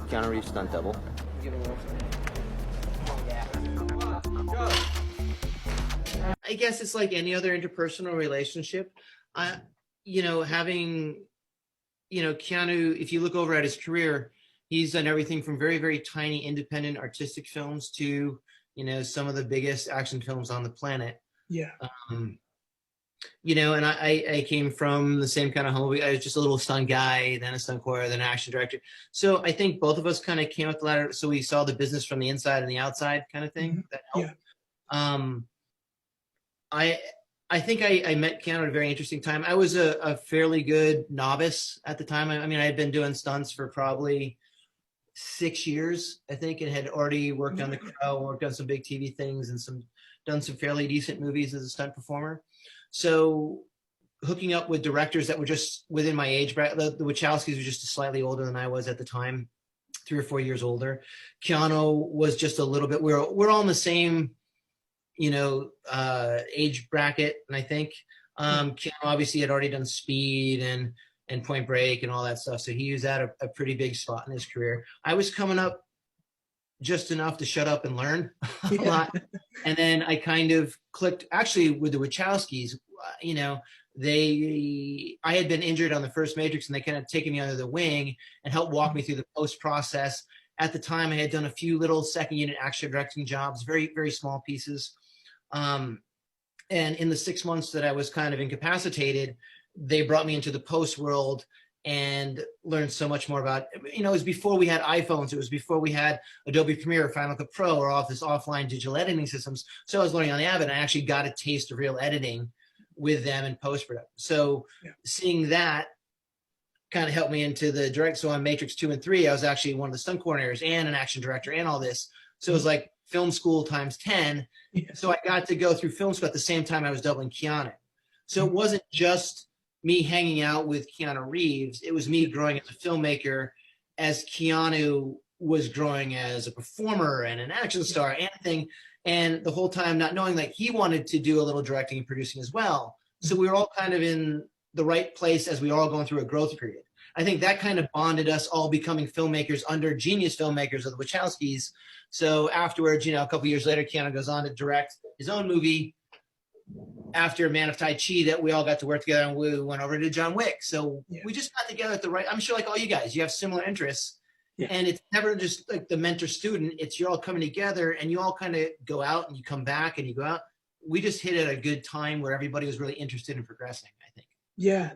Keanu Reeves' stunt double. I guess it's like any other interpersonal relationship. I, having, Keanu, if you look over at his career, he's done everything from very, very tiny independent artistic films to, some of the biggest action films on the planet. Yeah. Um, and I came from the same kind of home. I was just a little stunt guy, then a stunt coordinator, then an action director. So I think both of us kind of came up the ladder. So we saw the business from the inside and the outside kind of thing. That helped. Yeah. Um, I I think I met Keanu at a very interesting time. I was a fairly good novice at the time. I mean, I had been doing stunts for probably 6 years, I think, and had already worked on The Crow, worked on some big TV things, and done some fairly decent movies as a stunt performer. So hooking up with directors that were just within my age bracket, the Wachowskis were just slightly older than I was at the time, 3 or 4 years older. Keanu was just a little bit. We're all in the same age bracket. And I think Keanu obviously had already done Speed and Point Break and all that stuff. So he was at a pretty big spot in his career. I was coming up just enough to shut up and learn a lot. And then I kind of clicked actually with the Wachowskis. I had been injured on the first Matrix, and they kind of taken me under the wing and helped walk me through the post process. At the time, I had done a few little second unit action directing jobs, very, very small pieces. And in the 6 months that I was kind of incapacitated, they brought me into the post world and learned so much more about, it was before we had iPhones. It was before we had Adobe Premiere, Final Cut Pro, or all this offline digital editing systems. So I was learning on the Avid, and I actually got a taste of real editing with them in post-production. So seeing that kind of helped me into the direct. So on Matrix 2 and 3, I was actually one of the stunt coordinators and an action director and all this. So it was like film school times 10. So I got to go through film school at the same time I was doubling Keanu. So it wasn't just me hanging out with Keanu Reeves. It was me growing as a filmmaker as Keanu was growing as a performer and an action star and thing. And the whole time not knowing, like, he wanted to do a little directing and producing as well. So we were all kind of in the right place as we were all going through a growth period. I think that kind of bonded us all becoming filmmakers under genius filmmakers of the Wachowskis. So afterwards, a couple years later, Keanu goes on to direct his own movie after Man of Tai Chi that we all got to work together, and we went over to John Wick. So we just got together at the right, I'm sure like all you guys, you have similar interests. And it's never just like the mentor-student. It's you're all coming together, and you all kind of go out and you come back and you go out. We just hit at a good time where everybody was really interested in progressing, I think. Yeah.